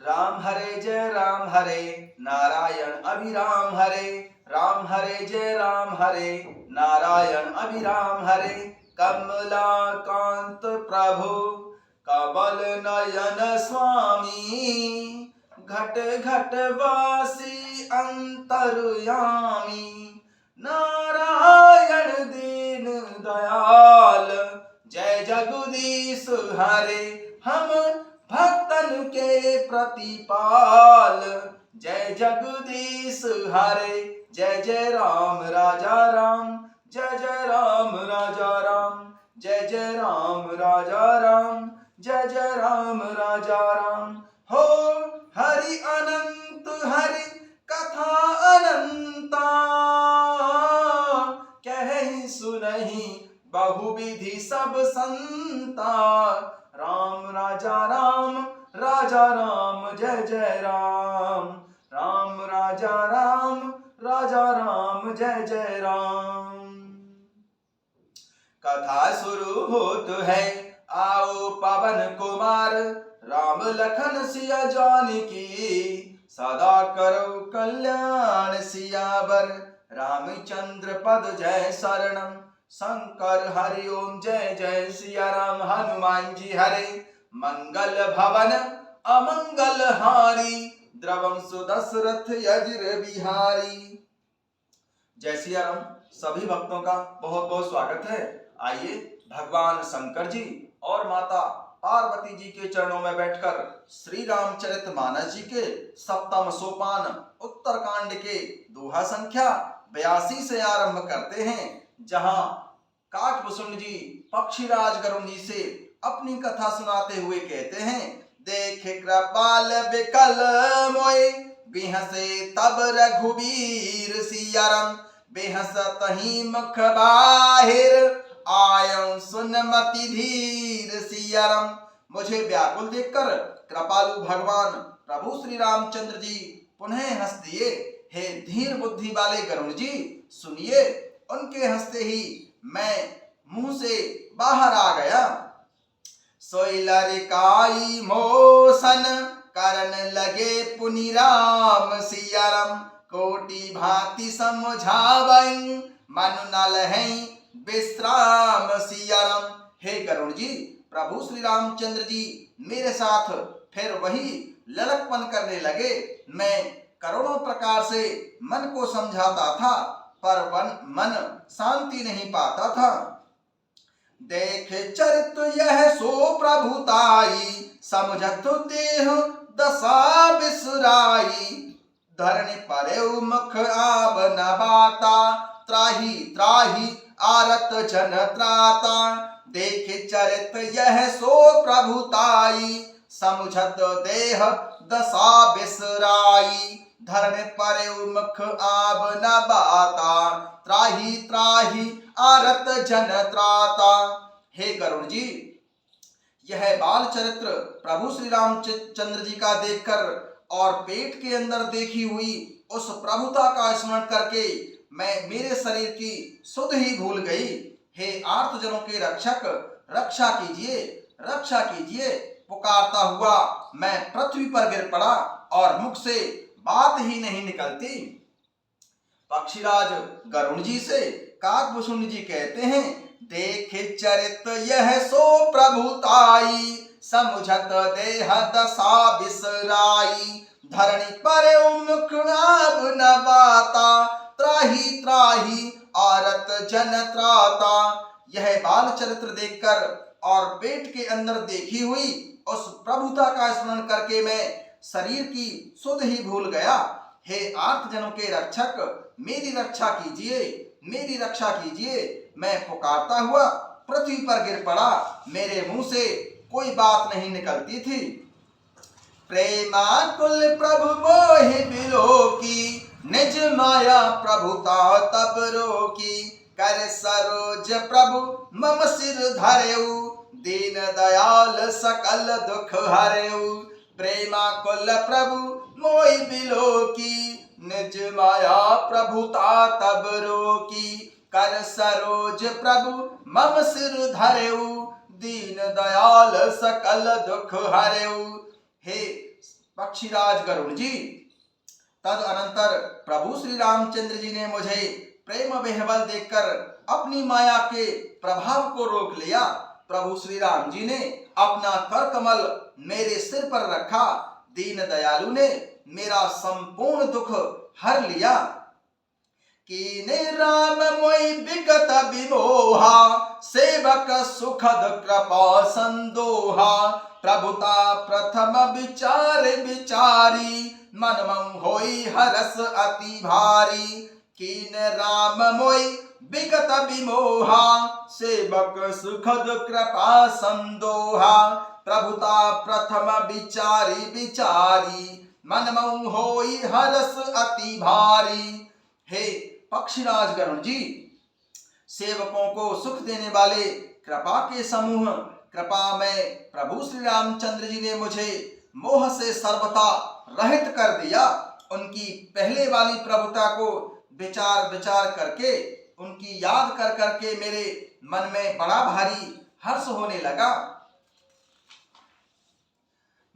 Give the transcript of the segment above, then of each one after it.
राम हरे नारायण अभिराम हरे। राम हरे जय राम हरे नारायण अभिराम हरे। कमलाकांत प्रभु कमल नयन स्वामी, घट घट वासी अंतर्यामी। नारायण दीन दयाल जय जगदीश हरे। हम भक्तन के प्रतिपाल जय जगदीश हरे। जय जय राम राजा राम, जय जय राम राजा राम, जय जय राम राजा राम, जय जय राम राजा राम। हो हरि अनंत हरि कथा अनंता, कहि सुनहि बहुविधि सब संता। राम राजा राम, राजा राम जय जय राम। राम राजा राम, राजा राम जय जय राम। कथा शुरू होत है, आओ पवन कुमार। राम लखन सिया जानकी, सदा करो कल्याण सियावर। रामचंद्र पद जय शरणम, शंकर हरि ओम जय जय सिया राम। हनुमान जी हरे मंगल भवन अमंगल हारी, द्रवम सुदशरथ यजिर बिहारी। जय सिया राम। सभी भक्तों का बहुत बहुत स्वागत है। आइए भगवान शंकर जी और माता पार्वती जी के चरणों में बैठकर श्री रामचरितमानस जी के सप्तम सोपान उत्तरकांड के दोहा संख्या 82 से आरंभ करते हैं, जहां काकभूषुंड जी पक्षीराज गरुड़ जी से अपनी कथा सुनाते हुए कहते हैं। देख कृपाल बिकल मोय, बिहसे तब रघुबीर सिया राम। बेहसत ही मुख बाहिर, आयं सुनमति धीर सिया राम। मुझे व्याकुल देखकर कृपालु भगवान प्रभु श्री रामचंद्र जी पुनः हंस दिए। हे धीर बुद्धि वाले गरुड़ जी, सुनिए। उनके हंसते ही मैं मुंह से बाहर आ गया। सोइलरिकाई मोसन करन लगे पुनि राम सिया राम। कोटि भांति समझावई, मन न लहई विश्राम सिया राम। हे गरुड़ जी, प्रभु श्री रामचंद्र जी मेरे साथ फिर वही ललकपन करने लगे। मैं करोड़ों प्रकार से मन को समझाता था, पर मन शांति नहीं पाता था। देख चरित यह सो प्रभुताई, समझत देह दशा बिसराई। धरणी परे मुख आब न बाता, त्राही त्राही आरत जन त्राता। देख चरित यह सो प्रभुताई, समझत देह दशा बिसराई। धरणी परे मुख आब न बाता, त्राही त्राही आरत जन त्राता। हे गरुड़ जी, यह बाल चरित्र प्रभु श्री रामचंद्र जी का देखकर और पेट के अंदर देखी हुई उस प्रभुता का स्मरण करके मैं मेरे शरीर की सुध ही भूल गई। हे आर्तजनों के रक्षक, रक्षा कीजिए, रक्षा कीजिए। पुकारता हुआ मैं पृथ्वी पर गिर पड़ा और मुख से बात ही नहीं निकलती। पक्षीराज गरुड़ जी से काकभूषुंड जी कहते हैं। देख चरित यह सो प्रभुताई, समझत देह दशा बिसराई। धरणी परे मुख आब न बाता, त्राही त्राही आरत जन त्राता। यह बाल चरित्र देखकर और पेट के अंदर देखी हुई उस प्रभुता का स्मरण करके मैं शरीर की सुध ही भूल गया। हे आर्तजनों के रक्षक, मेरी रक्षा कीजिए, मेरी रक्षा कीजिए। मैं पुकारता हुआ पृथ्वी पर गिर पड़ा, मेरे मुंह से कोई बात नहीं निकलती थी। प्रेमाकुल प्रभु मोहि बिलोकी, निज माया प्रभुता तब रोकी। कर सरोज प्रभु मम सिर धरेऊ, दीन दयाल सकल दुख हरेऊ। प्रेमाकुल प्रभु मोहि बिलोकी, निज माया प्रभुता तब रोकी। कर सरोज प्रभु मम सिर धरेऊ, दीन दयाल सकल दुख हरेऊ। हे पक्षीराज गरुड़ जी। तद अनंतर प्रभु श्री रामचंद्र जी ने मुझे प्रेम विह्वल देखकर अपनी माया के प्रभाव को रोक लिया। प्रभु श्री राम जी ने अपना कर कमल मेरे सिर पर रखा। दीन दयालु ने मेरा संपूर्ण दुख हर लिया। कीने राम मोई विगत विमोहा, सेवक सुखद कृपा संदोहा। प्रभुता प्रथम विचार विचारी, मन मं होई हरस अति भारी। कीन राम मोई विगत विमोहा, सेवक सुखद कृपा संदोहा। प्रभुता प्रथम विचारी विचारी, मन मं होई हरस अति भारी। हे पक्षीराज गरुड़ जी, सेवकों को सुख देने वाले कृपा के समूह कृपा में प्रभु श्री रामचंद्र जी ने मुझे मोह से सर्वथा रहित कर दिया। उनकी पहले वाली प्रभुता को विचार विचार करके, उनकी याद कर करके मेरे मन में बड़ा भारी हर्ष होने लगा।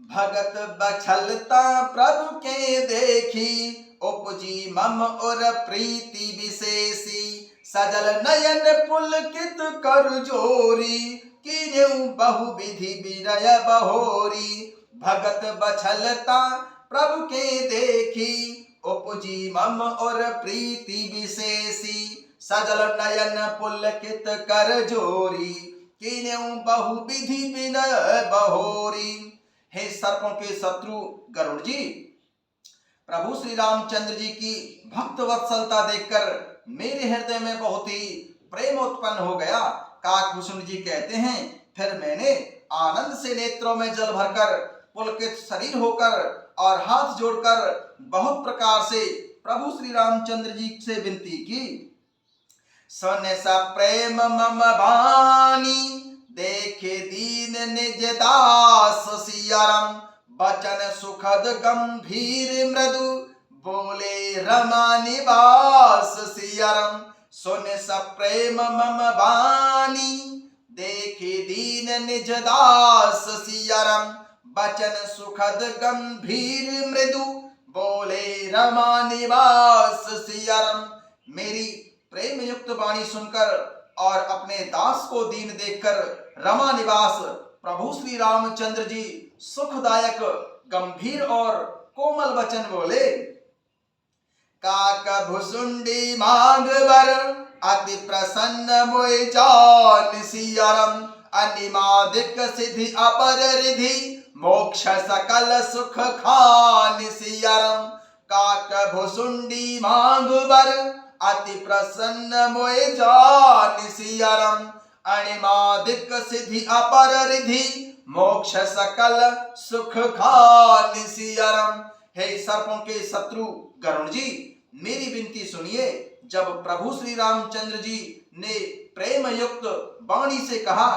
भगत बछलता प्रभु के देखी, उपजी मम और प्रीति विशेषी। सजल नयन पुलकित कर जोरी, कीन्यू बहु विधि विनय बहोरी। भगत बछलता प्रभु के देखी, उपजी मम और प्रीति विशेषी। सजल नयन पुलकित कर जोरी, कीन्यू बहु विधि विनय बहोरी। हे सर्पों के शत्रु गरुड़ जी, प्रभु श्री रामचंद्र जी की भक्त वत्सलता देखकर मेरे हृदय में बहुत ही प्रेम उत्पन्न हो गया। काकभूषण जी कहते हैं, फिर मैंने आनंद से नेत्रों में जल भरकर, पुलकित शरीर होकर और हाथ जोड़कर बहुत प्रकार से प्रभु श्री रामचंद्र जी से विनती की। सुन स प्रेम मम बानी, देखे दीन निज दास सियाराम। बचन सुखद गंभीर मृदु, बोले रमा निवास सियाराम। सुन स प्रेम मम बानी, देखे दीन निज दास सियाराम। बचन सुखद गंभीर मृदु, बोले रमा निवास सियाराम। मेरी प्रेम युक्त वाणी सुनकर और अपने दास को दीन देखकर रमा निवास प्रभु श्री रामचंद्र जी सुखदायक गंभीर और कोमल वचन बोले। काकभुसुंडी मांग बर, अति प्रसन्न मोय जान सियाराम। अनिमादिक सिद्धि अपर रिधि, मोक्ष सकल सुख खान सियाराम। काकभुसुंडी मांग बर, अति प्रसन्न मोय जान सियाराम। अणिमादिक सिद्धि अपर रिधि, मोक्ष सकल सुख खान सियाराम। हे सर्पों के शत्रु गरुड़ जी, मेरी विनती सुनिए। जब प्रभु श्री रामचंद्र जी ने प्रेम युक्त वाणी से कहा,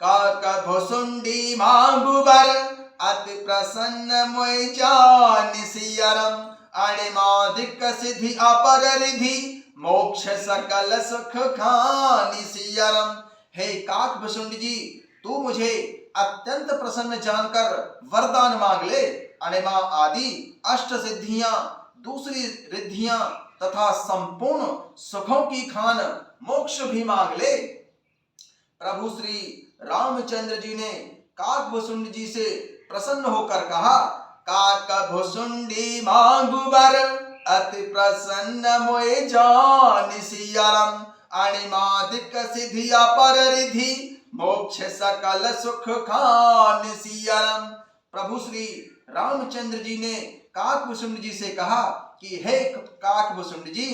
काकभुसुंडी मांगु बर, अति प्रसन्न मोय जान सियाराम। अणिमादिक सिद्धि अपर रिधि, मोक्ष सकल सुख खान सियाराम। हे काकभुसुंड जी, तू मुझे अत्यंत प्रसन्न जानकर वरदान मांग ले। अणिमा आदि अष्ट सिद्धियां, दूसरी रिद्धियां तथा संपूर्ण सुखों की खान मोक्ष भी मांग ले। प्रभु श्री रामचंद्र जी ने काकभुसुंड जी से प्रसन्न होकर कहा, काकभुसुंडी मांगु बर, अति प्रसन्न मोय जान सियाराम। अणिमादिक सिद्धि अपर रिधि, मोक्ष सकल सुख खान सियाराम। प्रभु श्री रामचंद्र जी ने काकभुसुंड जी से कहा कि हे काकभुसुंड जी,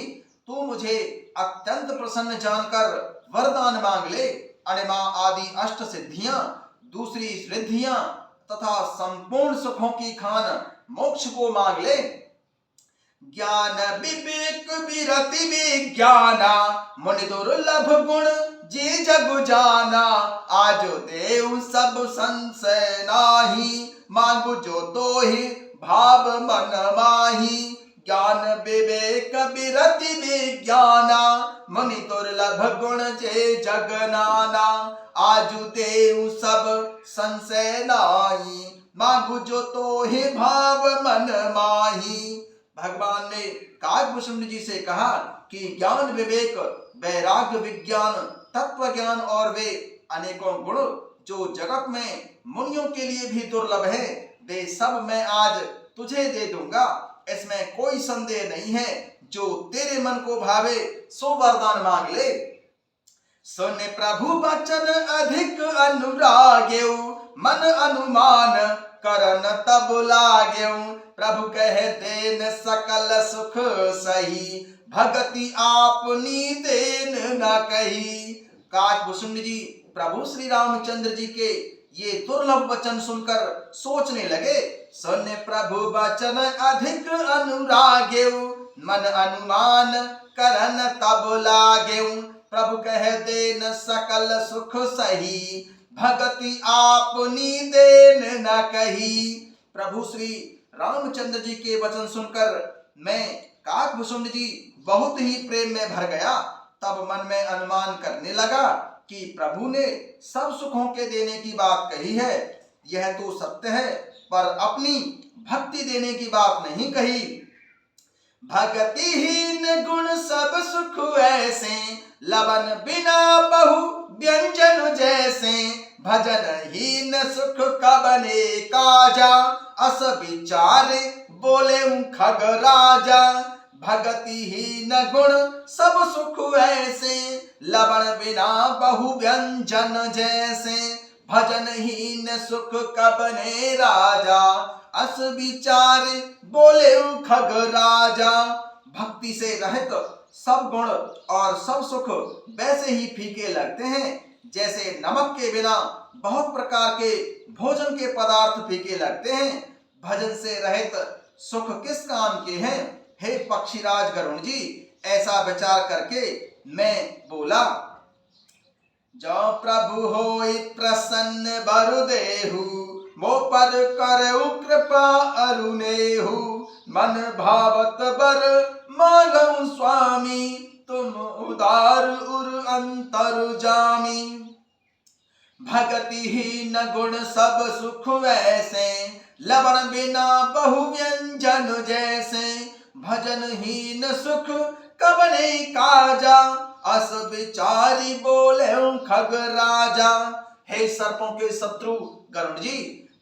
तू मुझे अत्यंत प्रसन्न जानकर वरदान मांग ले। अणिमा आदि अष्ट सिद्धियां, दूसरी रिद्धियां तथा संपूर्ण सुखों की खान मोक्ष को मांग ले। ज्ञान विवेक विरति विज्ञाना, मुनि दुर्लभ गुण जे जग जाना। आजो देव सब संशय नाही, मांगु जो तो ही भाव मन माही। ज्ञान विवेक विरति विज्ञाना मुनि दुर्लभ गुण जे जग नाना आजु देउ सब संशय नाई मांगु जो तो ही भाव मन माही। भगवान ने काकभूषुंड जी से कहा कि ज्ञान विवेक वैराग्य विज्ञान तत्व ज्ञान और वे अनेकों गुण जो जगत में मुनियों के लिए भी दुर्लभ है वे सब मैं आज तुझे दे दूंगा, इसमें कोई संदेह नहीं है। जो तेरे मन को भावे सो वरदान मांग ले। सुन प्रभु वचन अधिक अनुराग्यौ मन अनुमान करन तब लाग्यौ प्रभु कह देन सकल सुख सही भगति आपनी देन न कही। काकभूषुंड जी प्रभु श्री रामचंद्र जी के ये दुर्लभ वचन सुनकर सोचने लगे। सुन प्रभु वचन अधिक अनुराग्यौ मन अनुमान करन तब लाग्यौ प्रभु कह देन सकल सुख सही भगति आपनी देन न कही। प्रभु श्री रामचंद्र जी के वचन सुनकर मैं काकभूषुंड जी बहुत ही प्रेम में भर गया। तब मन में अनुमान करने लगा कि प्रभु ने सब सुखों के देने की बात कही है, यह तो सत्य है, पर अपनी भक्ति देने की बात नहीं कही। भक्तिहीन गुण सब सुख ऐसे लवन बिना बहु व्यंजन जैसे भजनहीन सुख कबने काजा अस विचार बोले खग राजा। भगतिहीन गुण सब सुख ऐसे लवण बिना बहु व्यंजन जैसे भजनहीन सुख कबने राजा अस विचार बोले खग राजा। भक्ति से रहित सब गुण और सब सुख वैसे ही फीके लगते हैं जैसे नमक के बिना बहुत प्रकार के भोजन के पदार्थ फीके लगते हैं। भजन से रहित सुख किस काम के हैं? हे पक्षीराज गरुण जी, ऐसा विचार करके मैं बोला। जो प्रभु होई प्रसन्न बरुदेहु मो पर करऊ कृपा अरुणेहु मन भावत बर मांगऊ स्वामी तुम उदार उर अंतर जामी। भगतिहीन गुण सब सुख वैसे लवण बिना बहु व्यंजन जैसे भजनहीन सुख कबने काजा अस विचारी बोले खग राजा। हे सर्पों के शत्रु गरुड़ जी,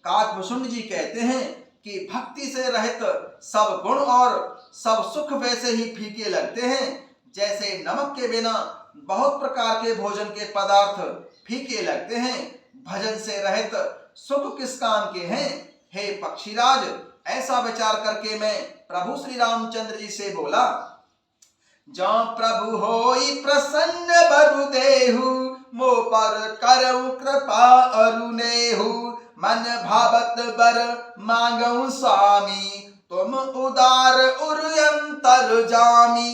काकभूषुंड जी कहते हैं कि भक्ति से रहित सब गुण और सब सुख वैसे ही फीके लगते हैं जैसे नमक के बिना बहुत प्रकार के भोजन के पदार्थ फीके लगते हैं। भजन से रहित सुख किस काम के हैं? हे पक्षीराज, ऐसा विचार करके मैं प्रभु श्री रामचंद्र जी से बोला। जो प्रभु होई प्रसन्न बरुदेहु मो पर करऊ कृपा अरुणेहु मन भावत बर मांगऊ स्वामी तुम उदार उर्यंतर जामी।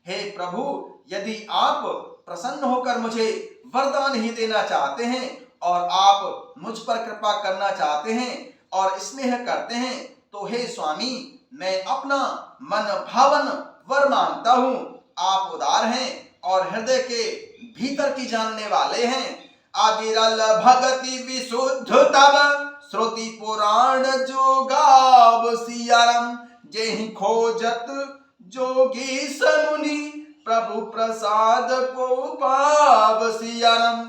हे प्रभु, यदि आप प्रसन्न होकर मुझे वरदान ही देना चाहते हैं और आप मुझ पर कृपा करना चाहते हैं और स्नेह करते हैं तो हे स्वामी, मैं अपना मन भावन वर मांगता हूँ। आप उदार हैं और हृदय के भीतर की जानने वाले हैं। अविरल भगति विशुद्ध तब श्रुति पुराण जो गाव सियारम जेहि खोजत जोगी समुनि प्रभु प्रसाद को पाव सियारम।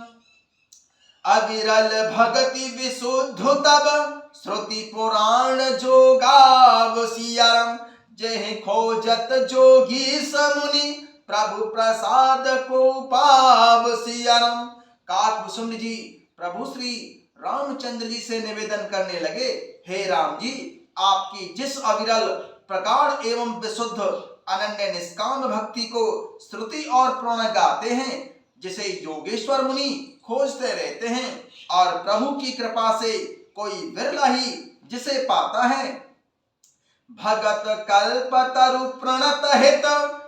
अविरल भगति विशुद्ध तब श्रुति पुराण जो गाव सियारम जेहि खोजत जोगी समुनि प्रभु प्रसाद को पाव सियारम। काकभूषुंड जी प्रभु श्री रामचंद्र जी से निवेदन करने लगे, हे राम जी, आपकी जिस अविरल प्रगाढ़ एवं विशुद्ध अनन्य निष्काम भक्ति को श्रुति और पुराण गाते हैं, जिसे योगेश्वर मुनि खोजते रहते हैं और प्रभु की कृपा से कोई विरला ही जिसे पाता है। भगत कल्प तरु प्रणत हित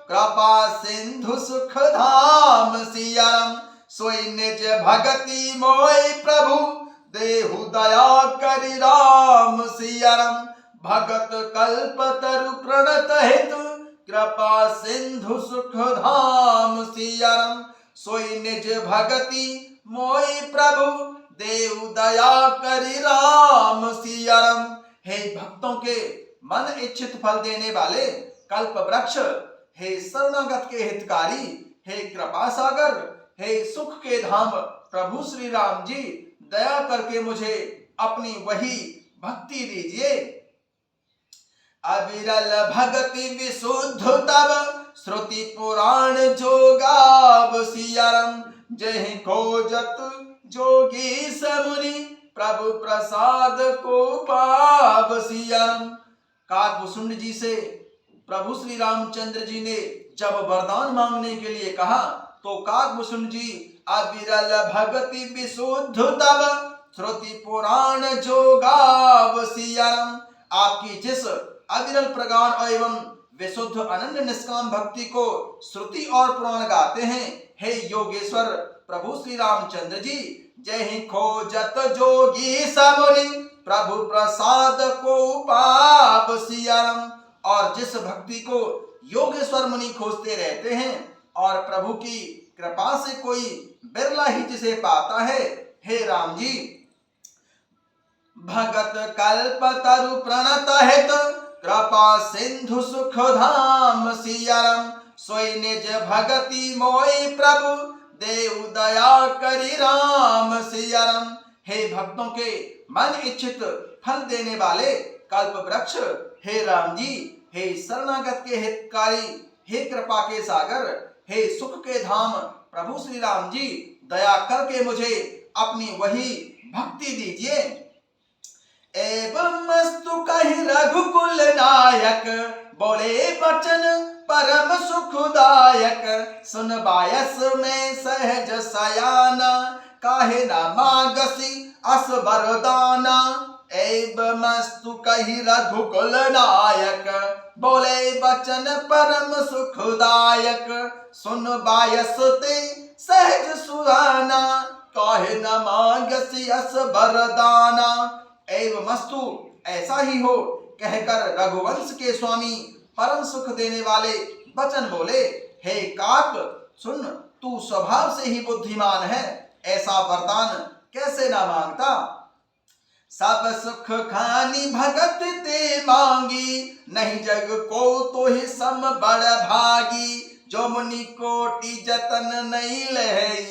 कृपा सिंधु सुख धाम सियारम सोई निज भगति मोय प्रभु देहु दया करि राम सियारम। भगत कल्प तरु प्रणत हेतु कृपा सिंधु सुख धाम सियाराम। सोई निज भगति मोई प्रभु देव दया करि राम सियाराम। हे भक्तों के मन इच्छित फल देने वाले कल्प वृक्ष, हे शरणागत के हितकारी, हे कृपा सागर, हे सुख के धाम प्रभु श्री राम जी, दया करके मुझे अपनी वही भक्ति दीजिए। अविरल भक्ति विशुद्ध तब श्रुति पुराण जोगाव सियाराम। जय खोजत जोगी समुनि प्रभु प्रसाद को पाव सियाराम। काकभूषुंड जी से प्रभु श्री रामचंद्र जी ने जब वरदान मांगने के लिए कहा तो काकभूषुंड जी अविरल भक्ति विशुद्ध तब श्रुति पुराण जोगाव सियाराम। आपकी जिस अविरल प्रगाढ़ एवं विशुद्ध अनन्य निष्काम भक्ति को श्रुति और पुराण गाते हैं, हे योगेश्वर प्रभु श्री रामचंद्र जी, जय खोजत जोगी समुनि प्रभु प्रसाद को पाव सियाराम। और जिस भक्ति को योगेश्वर मुनि खोजते रहते हैं और प्रभु की कृपा से कोई बिरला ही जिसे पाता है, हे राम जी, भगत कल्प तरु प्रणत हेत कृपा सिंधु सुख धाम सियाराम। सोई निज भगति मोई प्रभु देव दया करि राम सियाराम। हे भक्तों के मन इच्छित फल देने वाले कल्प वृक्ष, हे राम जी, हे शरणागत के हितकारी, हे कृपा के सागर, हे सुख के धाम प्रभु श्री राम जी, दया करके मुझे अपनी वही भक्ति दीजिए। एवं मस्तु कहि रघुकुल नायक बोले वचन परम सुखदायक। सुन बायस में सहज सयाना काहे न मागसी अस वरदाना। एवं मस्तु कहि रघुकुल नायक बोले वचन परम सुखदायक। सुन बायस ते सहज सुहाना काहे न मागसी अस वरदाना। एवं मस्तु ऐसा ही हो कहकर रघुवंश के स्वामी परम सुख देने वाले वचन बोले, हे काक सुन, तू स्वभाव से ही बुद्धिमान है, ऐसा वरदान कैसे ना मांगता। सब सुख खानी भगत ते मांगी नहीं जग को तो ही सम बड़ भागी। जो मुनि कोटि जतन नहीं लहई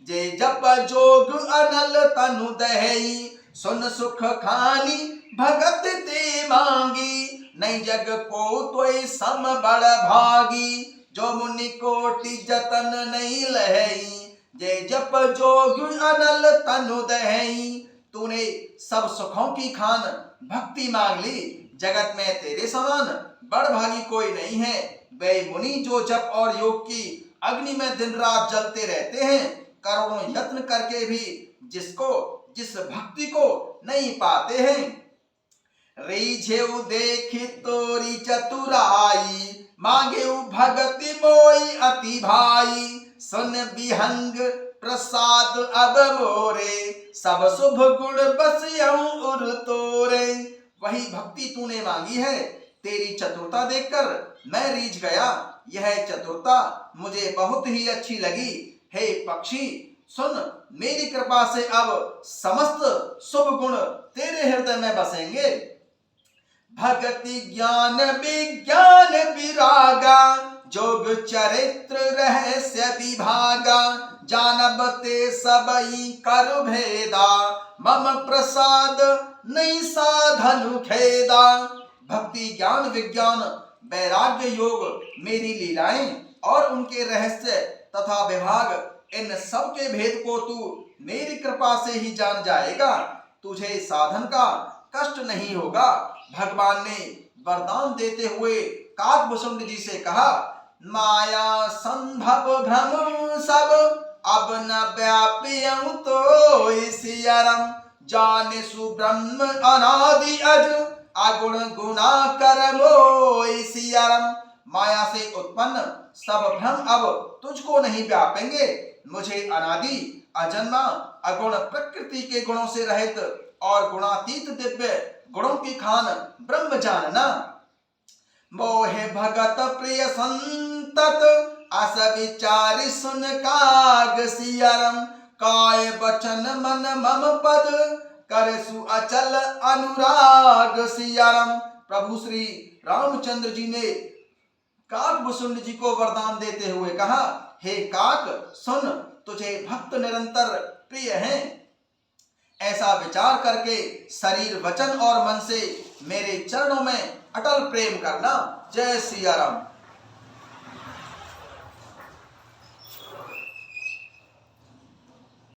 जे जप जोग अनल तनु दहई। सुन सुख खानी भगत ते मांगी नहीं जग को तोय सम बड़ भागी। जो मुनि कोटि जतन नहीं लहई जे जप जोग अनल तनु दहई। तूने सब सुखों की खान भक्ति मांग ली, जगत में तेरे समान बड़ भागी कोई नहीं है। वे मुनि जो जप और योग की अग्नि में दिन रात जलते रहते हैं, करोड़ों यत्न करके भी जिस भक्ति को नहीं पाते हैं। रीझेउ देखी तोरी चतुराई मांगेउ भगति मोई अति भाई। सुन विहंग प्रसाद अब मोरे सब शुभ गुण बसियऊ उर तोरे। वही भक्ति तूने मांगी है, तेरी चतुरता देखकर मैं रीझ गया। यह चतुरता मुझे बहुत ही अच्छी लगी। हे पक्षी सुन, मेरी कृपा से अब समस्त शुभ गुण तेरे हृदय में बसेंगे। भक्ति ज्ञान विज्ञान विरागा जोग चरित्र रहस्य विभागा। जानबते सबई कर भेदा मम प्रसाद नहीं साधनु खेदा। भक्ति ज्ञान विज्ञान वैराग्य योग मेरी लीलाएं और उनके रहस्य तथा विभाग, इन सब के भेद को तू मेरी कृपा से ही जान जाएगा। तुझे साधन का कष्ट नहीं होगा। भगवान ने वरदान देते हुए काकभूषुंड जी से कहा, माया संभव भ्रम सब अब न व्याप्यं तो सियाराम। जाने सुब्रह्म अनादि अज अगुण गुणा करमो सियाराम। माया से उत्पन्न सब भ्रम अब तुझको नहीं व्यापेंगे। मुझे अनादि अजन्मा अगुण प्रकृति के गुणों से रहित और गुणातीत दिव्य गुणों की खान ब्रह्म जानना। मोहे भगत प्रिय संतत अस विचार सुन काग सियारम, काय बचन मन मम पद कर सु अचल अनुराग सियारम। प्रभु श्री रामचंद्र जी ने काकभुसुंड जी को वरदान देते हुए कहा, हे काक सुन, तुझे भक्त निरंतर प्रिय हैं। ऐसा विचार करके शरीर वचन और मन से मेरे चरणों में अटल प्रेम करना। जय सिया राम।